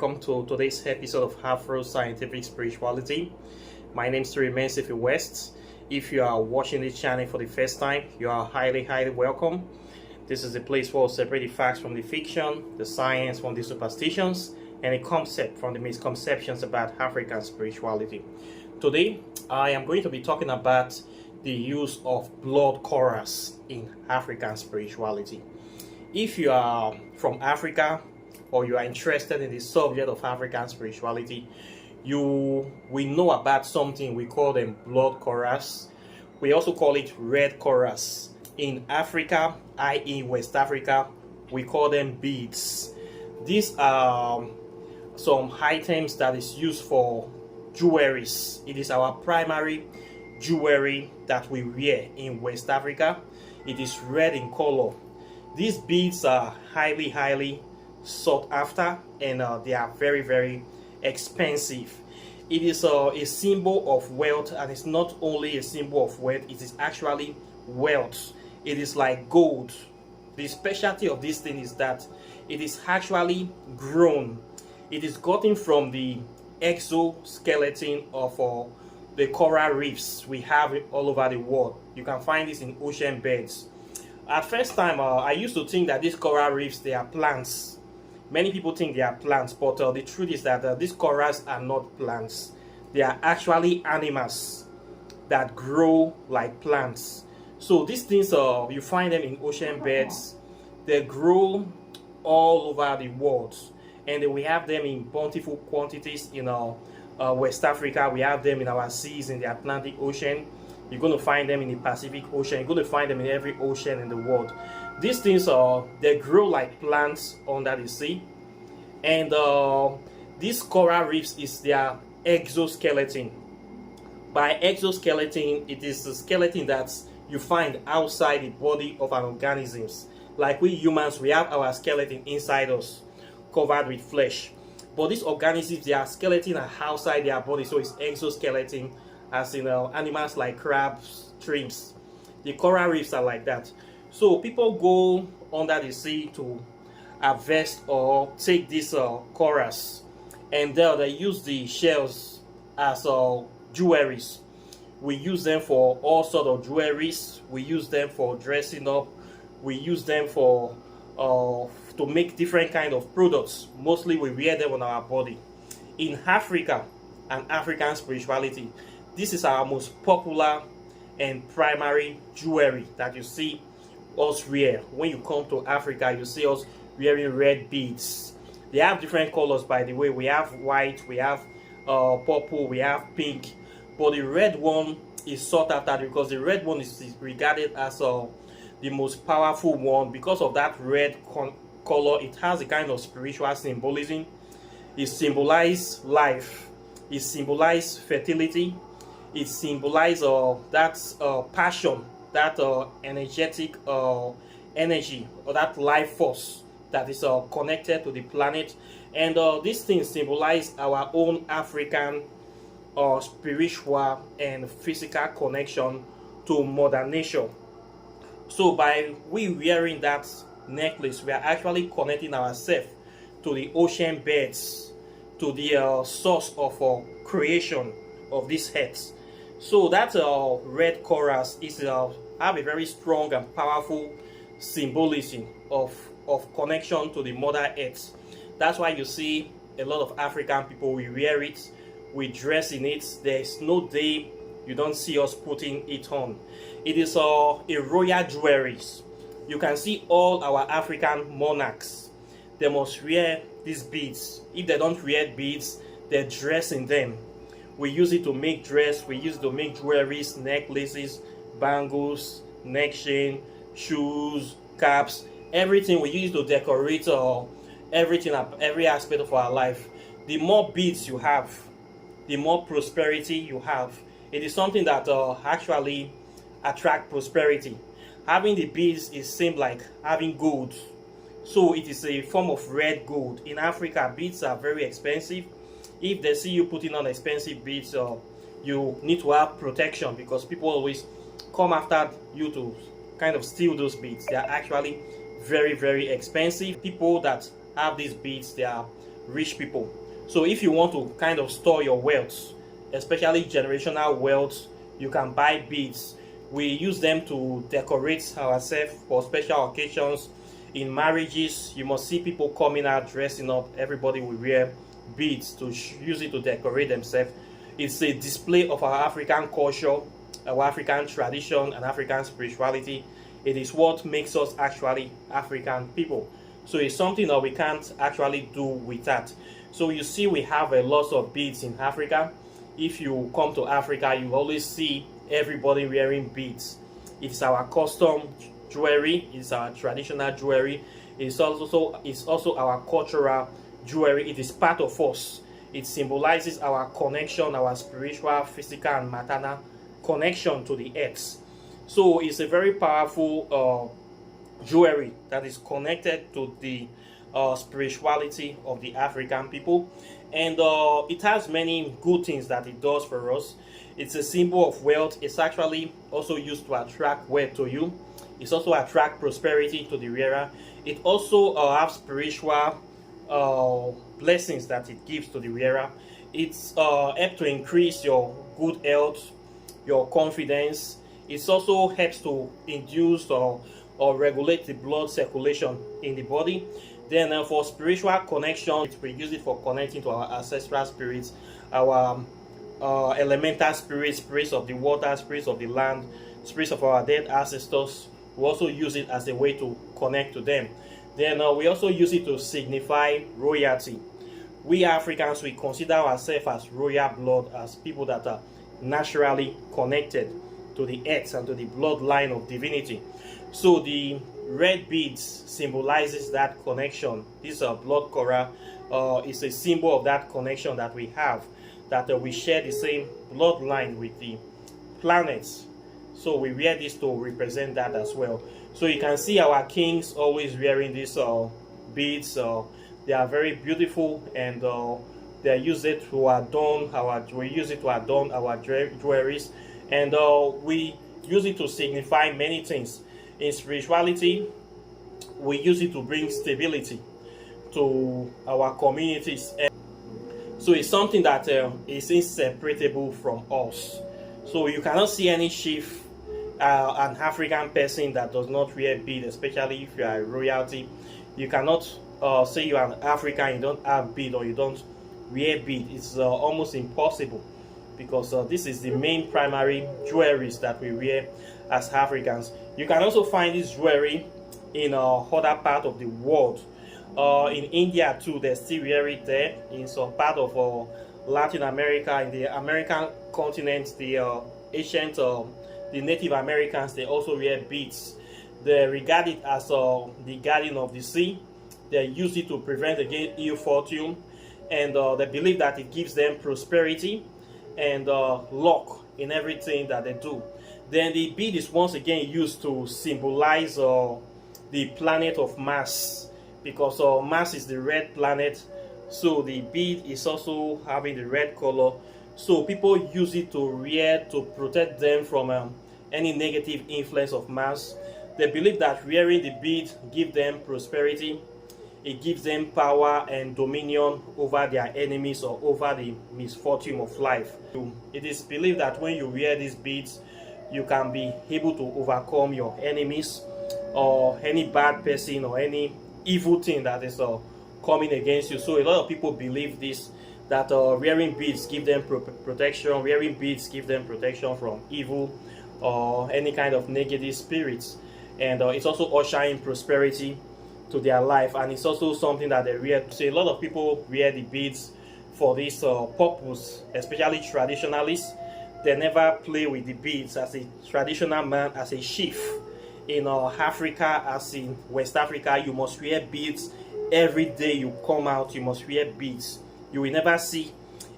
welcome to today's episode of Afro Scientific Spirituality. My name is Mensifi West. If you are watching this channel for the first time, you are highly welcome. This is a place where we separate the facts from the fiction, the science from the superstitions, and the concept from the misconceptions about African spirituality. Today, I am going to be talking about the use of blood chorus in African spirituality. If you are from Africa or you are interested in the subject of African spirituality, you will know about something we call them blood chorus. We also call it red chorus. In Africa, i.e. West Africa, we call them beads. These are some items that is used for jewelries. It is our primary jewelry that we wear in West Africa. It is red in color. These beads are highly sought after, and they are very expensive. It is a symbol of wealth, and it's not only a symbol of wealth, it is actually wealth. It is like gold. The specialty of this thing is that it is actually grown. It is gotten from the exoskeleton of the coral reefs we have all over the world. You can find this in ocean beds. At first time, I used to think that these coral reefs, they are plants. Many people think they are plants, but the truth is that these corals are not plants. They are actually animals that grow like plants. So these things, you find them in ocean beds. They grow all over the world, and we have them in bountiful quantities in West Africa. We have them in our seas in the Atlantic Ocean. You're going to find them in the Pacific Ocean. You're going to find them in every ocean in the world. These things they grow like plants under the sea, and these coral reefs is their exoskeleton. By exoskeleton, it is the skeleton that you find outside the body of an organism. Like we humans, we have our skeleton inside us, covered with flesh. But these organisms, their skeleton are outside their body, so it's exoskeleton. As in animals like crabs, shrimps. The coral reefs are like that. So people go under the sea to harvest or take these corals, and they use the shells as jewelries. We use them for all sorts of jewelries. We use them for dressing up. We use them for to make different kind of products. Mostly we wear them on our body. In Africa and African spirituality, this is our most popular and primary jewelry that you see us wear. When you come to Africa, you see us wearing red beads. They have different colors, by the way. We have white, we have purple, we have pink. But the red one is sought after because the red one is regarded as the most powerful one. Because of that red color, it has a kind of spiritual symbolism. It symbolizes life. It symbolizes fertility. It symbolizes that passion, that energetic energy, or that life force that is connected to the planet. And these things symbolize our own African spiritual and physical connection to Mother Nature. So by we wearing that necklace, we are actually connecting ourselves to the ocean beds, to the source of creation of this earth. So that red chorus is have a very strong and powerful symbolism of connection to the Mother Earth. That's why you see a lot of African people, we wear it, we dress in it. There is no day you don't see us putting it on. It is a royal jewelry. You can see all our African monarchs, they must wear these beads. If they don't wear beads, they dress in them. We use it to make dress, we use it to make jewelries, necklaces, bangles, neck chain, shoes, caps, everything. We use it to decorate everything, every aspect of our life. The more beads you have, the more prosperity you have. It is something that actually attracts prosperity. Having the beads is same like having gold. So it is a form of red gold. In Africa, beads are very expensive. If they see you putting on expensive beads, you need to have protection, because people always come after you to kind of steal those beads. They are actually very expensive. People that have these beads, they are rich people. So if you want to kind of store your wealth, especially generational wealth, you can buy beads. We use them to decorate ourselves for special occasions. In marriages, you must see people coming out dressing up. Everybody will wear beads to use it to decorate themselves. It's a display of our African culture, our African tradition, and African spirituality. It is what makes us actually African people. So it's something that we can't actually do without. So you see, we have a lot of beads in Africa. If you come to Africa, you always see everybody wearing beads. It's our custom jewelry, it's our traditional jewelry, it's also our cultural jewelry. It is part of us. It symbolizes our connection, our spiritual, physical, and maternal connection to the earth. So it's a very powerful jewelry that is connected to the spirituality of the African people, and it has many good things that it does for us. It's a symbol of wealth. It's actually also used to attract wealth to you. It's also attract prosperity to the wearer. It also has spiritual blessings that it gives to the wearer. It's helps to increase your good health, your confidence. It also helps to induce or regulate the blood circulation in the body. Then for spiritual connection, we use it for connecting to our ancestral spirits, our elemental spirits, spirits of the water, spirits of the land, spirits of our dead ancestors. We also use it as a way to connect to them. Then we also use it to signify royalty. We Africans, we consider ourselves as royal blood, as people that are naturally connected to the earth and to the bloodline of divinity. So the red beads symbolizes that connection. This blood coral is a symbol of that connection that we have, that we share the same bloodline with the planets. So we wear this to represent that as well. So you can see our kings always wearing these beads. They are very beautiful, and they use it to adorn our jewelries, and we use it to signify many things. In spirituality, we use it to bring stability to our communities. And so it's something that is inseparable from us. So you cannot see any chief, an African person that does not wear bead, especially if you are royalty. You cannot say you are an African, you don't have bead, or you don't wear bead. It's almost impossible, because this is the main primary jewelries that we wear as Africans. You can also find this jewelry in other part of the world. In India too, they still wear it there. In some part of Latin America, in the American continent, the the Native Americans, they also wear beads. They regard it as the guardian of the sea. They use it to prevent against ill fortune, and they believe that it gives them prosperity and luck in everything that they do. Then the bead is once again used to symbolize the planet of Mars, because Mars is the red planet. So the bead is also having the red color. So people use it to wear to protect them from any negative influence of Mars. They believe that wearing the bead gives them prosperity. It gives them power and dominion over their enemies or over the misfortune of life. It is believed that when you wear these beads, you can be able to overcome your enemies or any bad person or any evil thing that is coming against you. So a lot of people believe this, that wearing beads give them protection. Wearing beads give them protection from evil or any kind of negative spirits. And it's also ushering prosperity to their life. And it's also something that they wear. So a lot of people wear the beads for this purpose, especially traditionalists. They never play with the beads. As a traditional man, as a chief in Africa, as in West Africa, you must wear beads every day you come out. You must wear beads. You will never see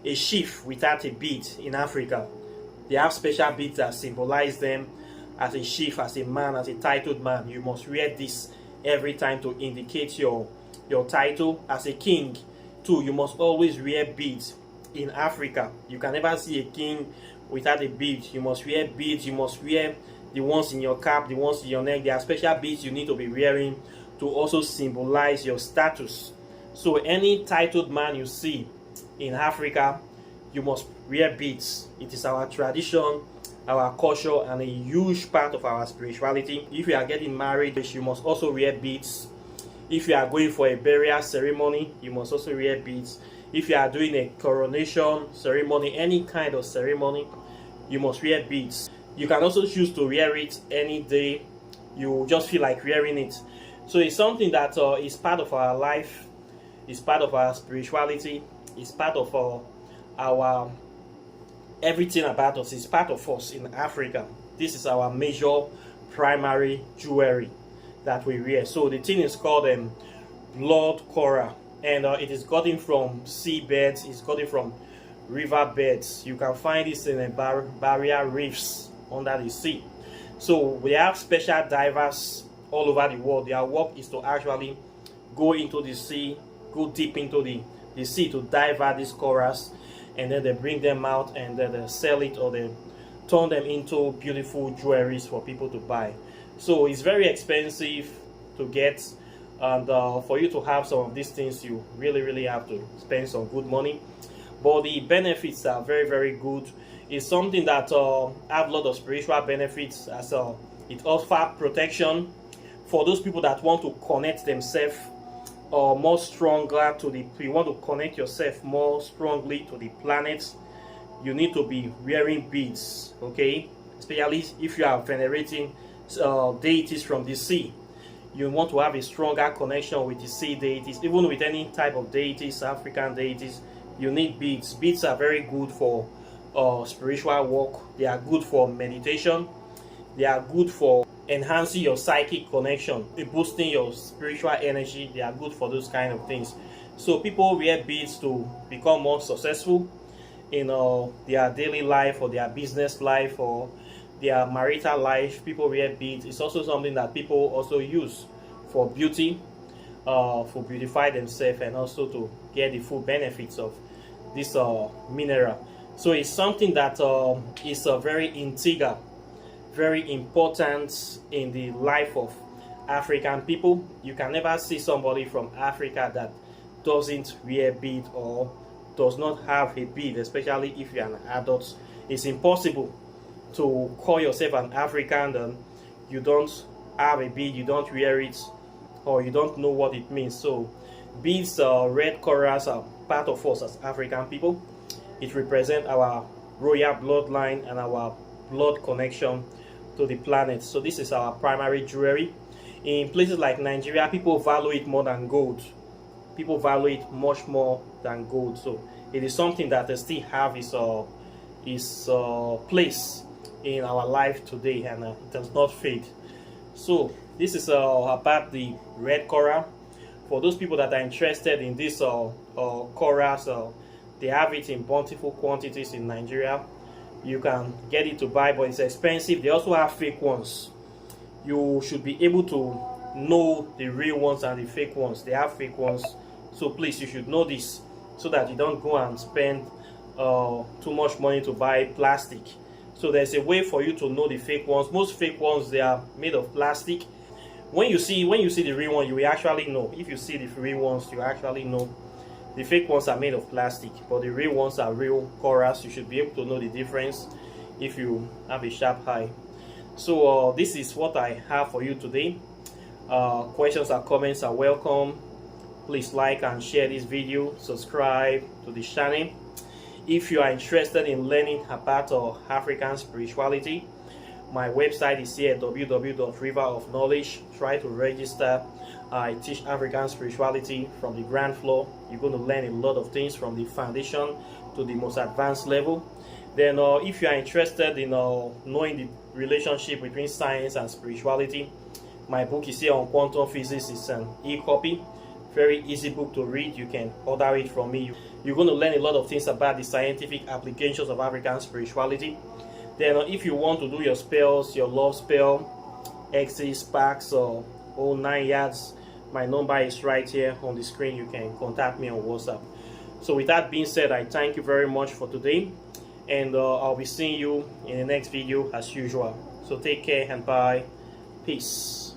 a chief without a bead in Africa. They have special beads that symbolize them as a chief, as a man, as a titled man. You must wear this every time to indicate your title. As a king too, you must always wear beads in Africa. You can never see a king without a bead. You must wear beads. You must wear the ones in your cap, the ones in your neck. There are special beads you need to be wearing to also symbolize your status So any titled man you see in Africa, you must wear beads. It is our tradition, our culture, and a huge part of our spirituality. If you are getting married, you must also wear beads. If you are going for a burial ceremony, you must also wear beads. If you are doing a coronation ceremony, any kind of ceremony, you must wear beads. You can also choose to wear it any day you just feel like wearing it. So it's something that is part of our life, it's part of our spirituality, it's part of our everything about us. It's part of us in Africa. This is our major primary jewelry that we wear. So the thing is called blood coral, and it is gotten from seabeds, it's gotten from river beds. You can find this in barrier reefs under the sea. So we have special divers all over the world. Their work is to actually go into the sea, go deep into the sea to dive out these corals, and then they bring them out and then they sell it, or they turn them into beautiful jewelries for people to buy. So it's very expensive to get, and for you to have some of these things, you really have to spend some good money. But the benefits are very good. It's something that have a lot of spiritual benefits, as it offers protection for those people that want to connect themselves more stronger to the, you want to connect yourself more strongly to the planets. You need to be wearing beads, okay? Especially if you are venerating deities from the sea. You want to have a stronger connection with the sea deities. Even with any type of deities, African deities, you need beads. Beads are very good for spiritual work. They are good for meditation. They are good for enhancing your psychic connection, boosting your spiritual energy. They are good for those kind of things. So people wear beads to become more successful in their daily life, or their business life, or their marital life. People wear beads. It's also something that people also use for beauty, for beautify themselves, and also to get the full benefits of this mineral. So it's something that is very integral, very important in the life of African people. You can never see somebody from Africa that doesn't wear bead or does not have a bead, especially if you're an adult. It's impossible to call yourself an African and you don't have a bead, you don't wear it, or you don't know what it means. So beads, red corals, are part of us as African people. It represents our royal bloodline and our blood connection to the planet. So this is our primary jewelry. In places like Nigeria, people value it more than gold. People value it much more than gold. So it is something that still have its place in our life today, and it does not fade. So this is about the red coral. For those people that are interested in these corals, they have it in bountiful quantities in Nigeria. You can get it to buy, but it's expensive. They also have fake ones. You should be able to know the real ones and the fake ones. They have fake ones, so please, you should know this, so that you don't go and spend too much money to buy plastic. So there's a way for you to know the fake ones. Most fake ones, they are made of plastic. When you see the real one, you will actually know. If you see the real ones, you actually know. The fake ones are made of plastic, but the real ones are real corals. You should be able to know the difference if you have a sharp eye. So this is what I have for you today. Questions or comments are welcome. Please like and share this video. Subscribe to the channel. If you are interested in learning about African spirituality, my website is here, www.riverofknowledge. Try to register. I teach African spirituality from the ground floor. You're going to learn a lot of things from the foundation to the most advanced level. Then if you are interested in knowing the relationship between science and spirituality, my book is here on quantum physics. It's an e-copy. Very easy book to read. You can order it from me. You're going to learn a lot of things about the scientific applications of African spirituality. Then if you want to do your spells, your love spell, X's, sparks, or all 9 yards, my number is right here on the screen. You can contact me on WhatsApp. So with that being said, I thank you very much for today, and I'll be seeing you in the next video as usual. So take care and bye. Peace.